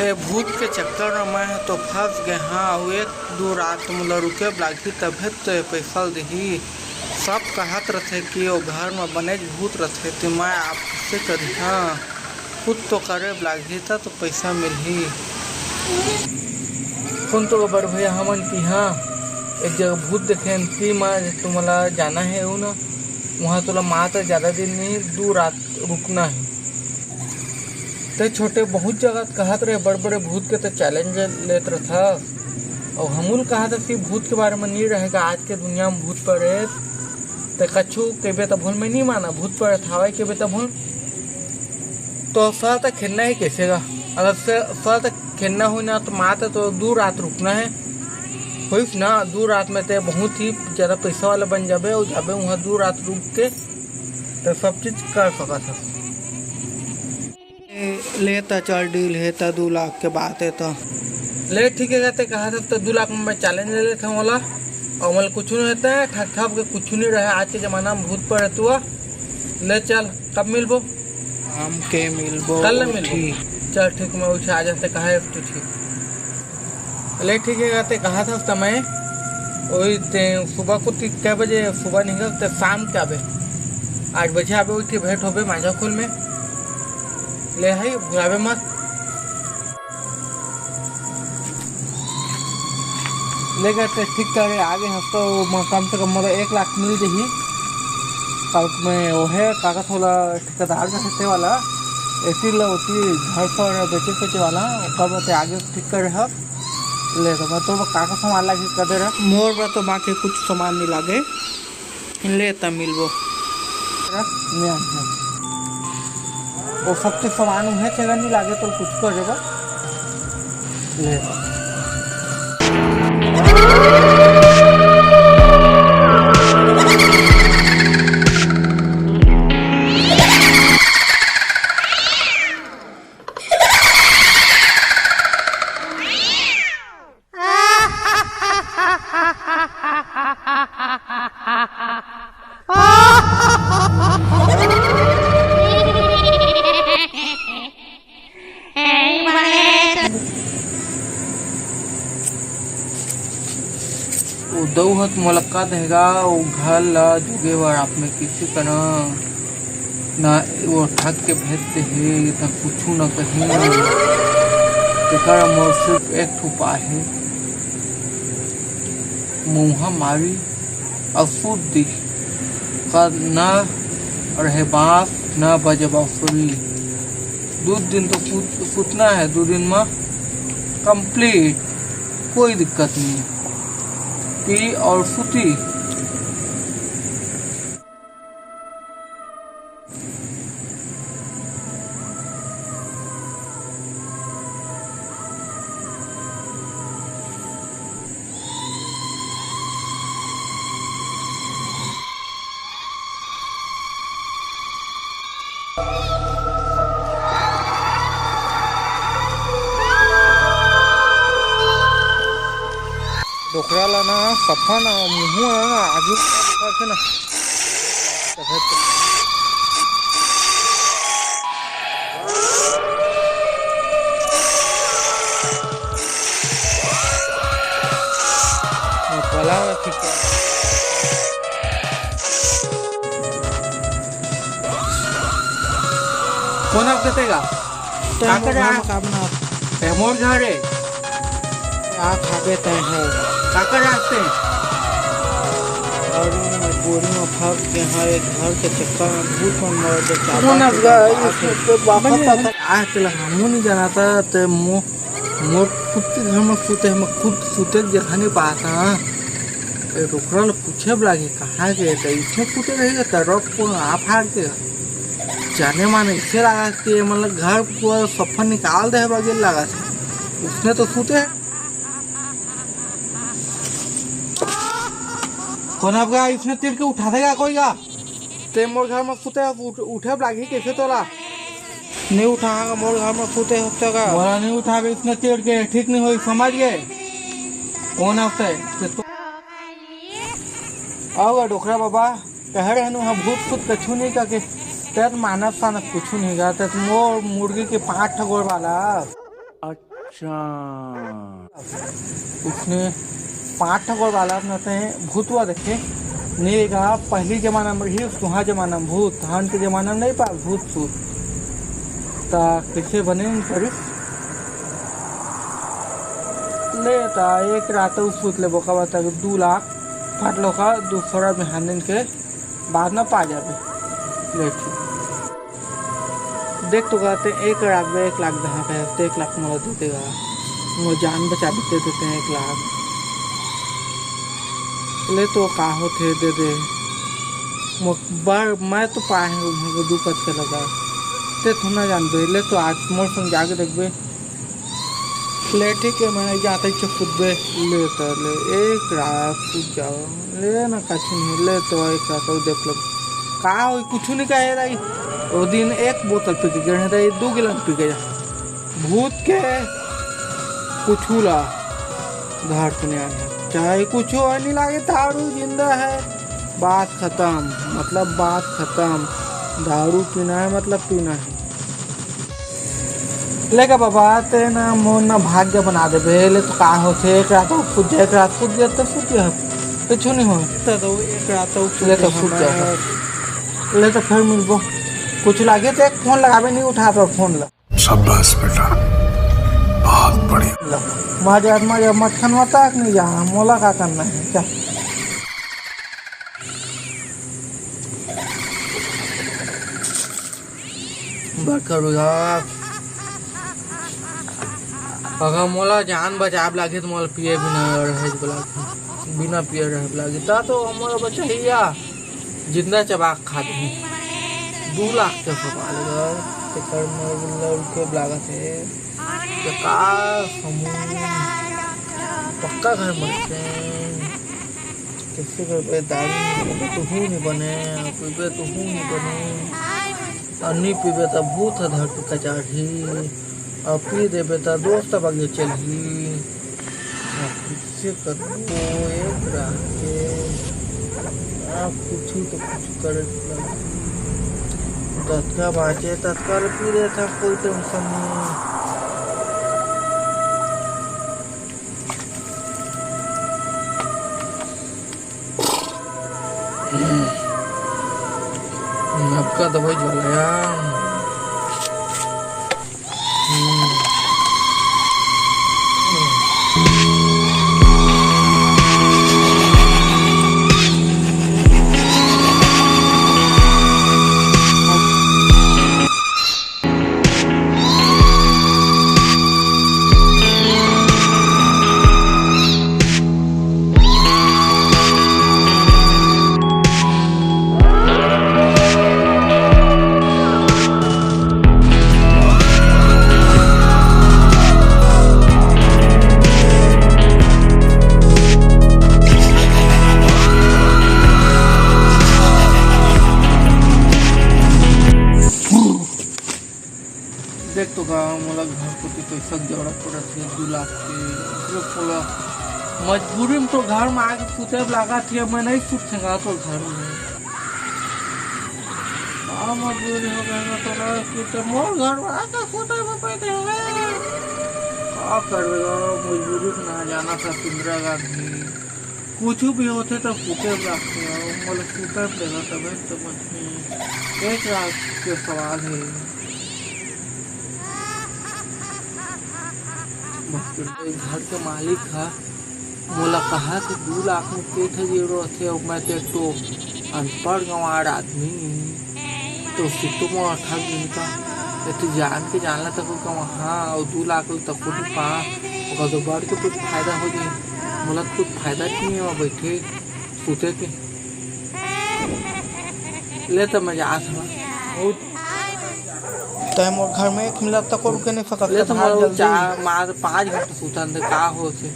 ए भूत के चक्कर में मैं तो फंस गए। हाँ एक दो रात मोला रुके लागी तभे तो ये पैसा दही। सब कहत रथे कि वो घर में बने भूत रथे तो मैं आपसे करी। हाँ खुद तो करे लागी था तो पैसा मिलही। सुन तो बड़ भैया हमन की हाँ एक जगह भूत देखे कि मैं तुम्हारा जाना है वो ना वहाँ तुला मात्र ज़्यादा दिन नहीं 2 रात रुकना है। तो छोटे बहुत जगह कहत रहे बड़े बड़े भूत के तो चैलेंज लेत रहा और हमूल कहा था कि भूत के बारे में नहीं रहेगा आज के दुनिया में भूत पड़े तो कछु केबे तो भूल में नहीं माना भूत पड़े था केबे तो भूल तो सर तक खेलना ही कैसे का अगर सर तक खेलना हो ना तो मात्र तो 2 रात रुकना है हुई ना 2 रात में तो बहुत ही ज़्यादा पैसा वाला बन जाबे और जाबे वहाँ 2 रात रुक के तो सब चीज़ कर सका था। लेता चल डील है तो 2 लाख के बात है तो ले ठीक है कहते कहा था तो 2 लाख में मैं चैलेंज ले लेता हूँ वाला और मतलब कुछ नहीं रहता है ठग ठग के कुछ नहीं रहा आज के ज़माना में भूत पर तू ले चल कब मिलबो हम के मिलबो कल मिलबो चल ठीक मैं उसे आ जाते कहा तो ठीक ले ठीक है कहते कहा था उस समय वही सुबह को 3 बजे सुबह निकलते शाम के आबे 8 बजे आबे उठी भेंट होबे माझा खोल में ले है भुलावे मत ले गए ठीक करे आगे हफ्ता कम से कम मतलब 1 लाख मिल जाही कल में वो है कागज वाला ठेकेदार का हिस्से वाला ऐसी होती घर पर बेचे वाला कब आगे ठीक कर रहा ले तो मैं तो कागज सामान लगे कर दे रहा मोर पर तो बाकी कुछ सामान नहीं लागे ले तब मिलबो वो सबके सामान है चेगा नहीं लागे तो कुछ कर देगा ले दौहत मुलाकात देगा वो घर ला जुगे बार आप में किसी का ना वो ठग के भेजते है ना कुछ ना कहीं मोर सिर्फ एक ठुपा है मुँहा मारी अशुद्धि का न रहे बांस न बजे बांसुरी 2 दिन तो सूतना है 2 दिन में कंप्लीट कोई दिक्कत नहीं पी और सूती डोकरा ला ना सफा ना मुँह ना आगे के ना पला ठीक कौन आप देगा मोर घर है आप खाबे तय है काका रास्ते और मजबूरी में फंस के हर एक घर के चक्कर में भूत में मर जाता आज चला हमू नहीं जाना था तो मोर खुद के घर में सूते हम खुद सूते जगह नहीं पाता डोकरा पूछे लगे कहाँ गए थे इसमें सूते रहेगा तरफ को आप हार के जाने माने इसे लगा कि मतलब घर पूरा सफर निकाल दे बगैर लगा था उसने तो सूते कौन आपका इसने तीर के उठा देगा कोई का ते मोर घर में सूते उठे लागी कैसे तोला नहीं उठाएगा मोर घर में सूते हफ्ते का बोला नहीं उठाएगा इसने तीर के ठीक नहीं हो समझ गए कौन आपसे आओ डोकरा बाबा कह रहे हैं हम भूत फूत कछु नहीं करके तेज मानस सानस कुछ नहीं गा तेज मोर मुर्गी के 5 ठगोर वाला उसने 5 ठोकर वाला रहते हैं भूतवा देखे नहीं का पहली जमाना में ही सुहा जमाना में भूत हन के जमाना में नहीं पा भूत सूत ता कैसे बने करी ले ता एक रात सूत ले बोका बता 2 लाख फाट लो का दूसरा में हानिन के बाद ना पा जाबे ले देख तो कहते 1 लाख में 1 लाख दहा पे 1 लाख मोला दे देगा वो जान बचा देते हैं 1 लाख ले तो का होते दे दे मैं तो पाए हूँ 2 पत के लगा ते थोड़ा जानबे ले तो आज मोर संग जाके देखबे ले ठीक है मैं जाते कूदबे ले तो ले 1 रात कूद जाओ ले ना कछु नहीं ले तो 1 रात देख लो का हो कुछ नहीं कहे रही वो दिन 1 बोतल पी के गिरने रही 2 गिलास पी के भूत के कुछ ला घर पे नहीं आने चाहे कुछ हो नहीं लागे दारू जिंदा है बात खत्म मतलब बात खत्म दारू पीना है मतलब पीना है लेका बाबा ते ना मोन ना भाग्य बना दे बेले तो का होते 1 रात फुट जाए 1 रात फुट गया तो फुट गया कुछ नहीं हो तो 1 रात ले तो फुट जाओ ले तो फिर मिलबो कुछ लागे तो एक फोन लगावे नहीं उठा तो फोन ला शाबाश बेटा बहुत बढ़िया मजा मत खनवाता नहीं जा मोला का करना है क्या अगर मोला जान बचाव लागे तो मोला पिए बिना रहे बिना पिए रहे लागे तो मोला बचाइया जिंदा चबा खा दे 2 लाख के सवाल लड़के लागत है पक्का घर मरते कैसे घर पे दारू तो हूँ नहीं बने पीबे तो हूँ नहीं बने अन्नी पीबे तो भूत धरती का चाढ़ी और पी देवे तो दोस्त बगे चली किससे करो 1 रात के आप कुछ तो कुछ करे तत्काल बाँचे तत्काल पी रहे था कोई टेंशन नहीं आपका दवाई जलाया देख तो मोला घर को पैसा जरूरत पड़त है 2 लाख के मजबूरी में तो घर में आके सुते लगा थी मैं नहीं सूत सका तो घर में मजबूरी हो गई तो मोर घर में आके सोते में पैदे हो गए क्या करेगा मजबूरी से ना जाना था इंदिरा गांधी कुछ भी होते तो सूते रखते मतलब सूते देगा तब समझ में 1 रात के सवाल है घर के मालिक है मोला कहा कि 2 लाख में पेट है जरूरत है मैं तो अनपढ़ गंवार आदमी तो सिटो में ठग का तो जान के जानला तक हाँ और 2 लाख तक को पा तो बढ़ के कुछ फायदा हो जाए मोला कुछ फायदा नहीं है बैठे सोचे के ले तो मैं जा तो मोर घर में 1 मिनट तक रुके नहीं सकते ले तो मार 5 घंटे सुतन दे का हो से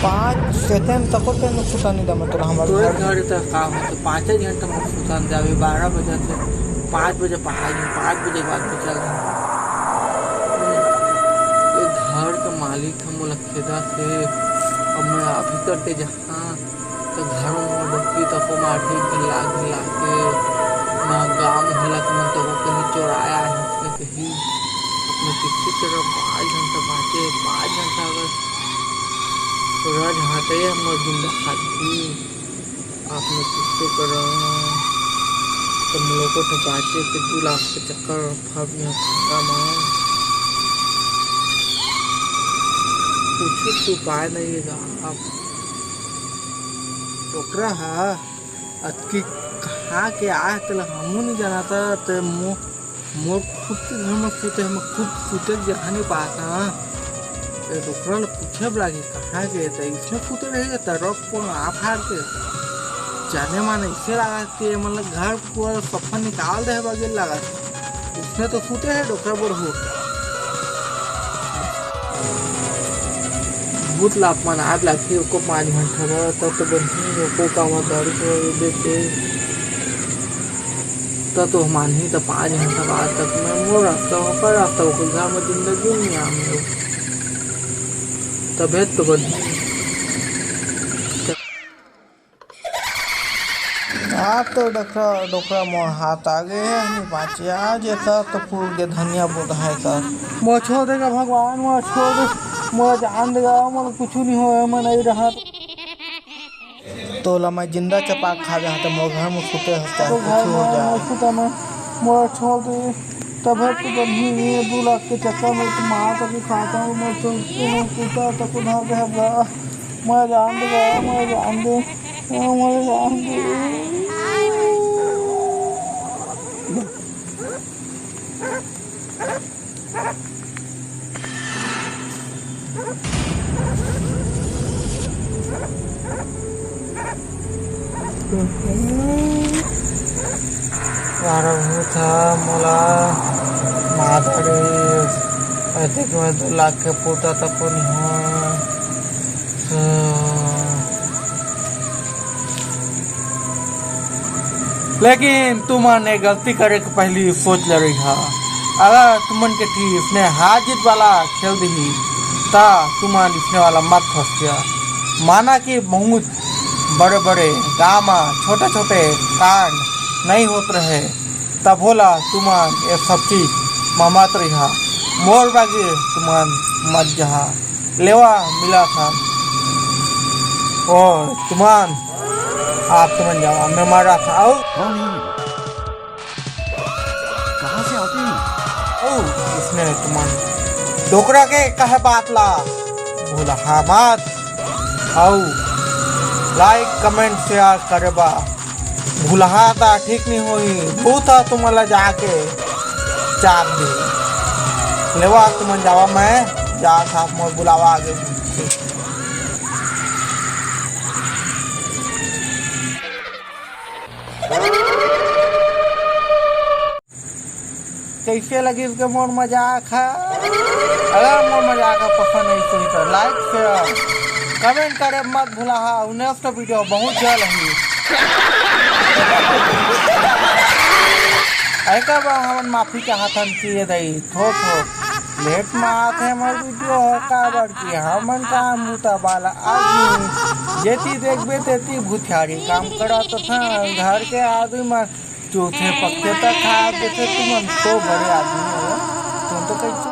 5 सेकंड तक को नहीं सुता नहीं दम तो हमारे घर तक का हो तो 5 घंटे में सुतन दे अभी 12 बजे से 5 बजे पढ़ाई 5 बजे बाद में चल ये घर का मालिक हम लखेदा से अब मैं अभी करते जहाँ तो घर में बच्ची तक माटी गिला के गाँव में हलक में तो वो कहीं चौराया है उसने कहीं अपने किसी तरह 5 घंटा बाँचे, 5 घंटा अगर सूरज हाथे हमर जिंदा खाती आपने किससे करा तुम लोगों को बाँचे के 2 लाख के चक्कर फब यहाँ खाता माँ कुछ उपाय नहीं है आप टोकरा है अतकी कहाँ के आए तो हमू नहीं जाना था तो मोर खुद के घर में पूछे हम खुद पूछे जगह नहीं पाता डॉक्टर ने पूछे लगे कहाँ गए थे इसमें पूछे रहेगा तरफ को आप हार के जाने माने इसे लगा कि मतलब घर पूरा सफा निकाल दे बगैर लगा उसने तो पूछे है डॉक्टर बोल हो बहुत लाभ मन आप लाखी उसको 5 घंटा रहा तब तो बंदी को काम गाड़ी को देते तो मान ही तो 5 घंटा बाद तक मैं वो रास्ता पर रास्ता को घर में जिंदगी नहीं आम लोग तबियत तो बंदी आप तो डॉक्टर मोर हाथ आ गए हैं नहीं पाचे आज था तो फूल के धनिया बोधा है कर मोर छोड़ देगा भगवान मोर छोड़ दे मोर जान देगा मोर कुछ नहीं हो मैं नहीं रहा तो मैं जिंदा चपा खा जा तो मोर घर में सुते हंसता तो घर में सुता मैं मोर छोड़ दे तबियत तो बनी नहीं है 2 लाख के चक्कर में तो माँ तक खाता हूँ मैं तो पूछा तो उधर रहेगा मैं जान देगा मैं जान दे मैं जान दे था मला माधुरी अधिक में 2 लाख के पोता तक को नहीं हो लेकिन तुमने गलती करे के पहली सोच ले रही है अगर तुमन के ठीक इसने हार जीत वाला खेल दी ता तुमन लिखने वाला मत फंस गया माना कि बहुत बड़े बड़े गाँव में छोटे छोटे कांड नहीं होते रहे तब बोला तुमन ये सब चीज मत रहा मोर बागी तुमन मत जहा लेवा मिला था और तुमन आप तुमन जावा मैं मारा था आओ कहाँ से आती ओ इसने तुमन डोकरा के कहे बात ला बोला हाँ मत आओ लाइक कमेंट शेयर करे बा भूलहा था ठीक नहीं हुई बहुत तुम्हारा जाके चाप दी लेवा तुम जावा मैं जा था मोर बुलावा आगे कैसे लगी इसके मोर मजाक है अगर मोर मजाक पसंद नहीं सही तो लाइक शेयर कमेंट करे मत भूला नेक्स्ट वीडियो बहुत जल्द है ऐसा हम माफी के हाथन किए दई थो लेट में आते हमारे वीडियो काबर की हमन काम बूता वाला आदमी जेती देखबे तेती भूथियारी काम करा तो था घर के आदमी में चौथे पक्के तक खा देते तुम तो बड़े आदमी हो तुम तो कैसे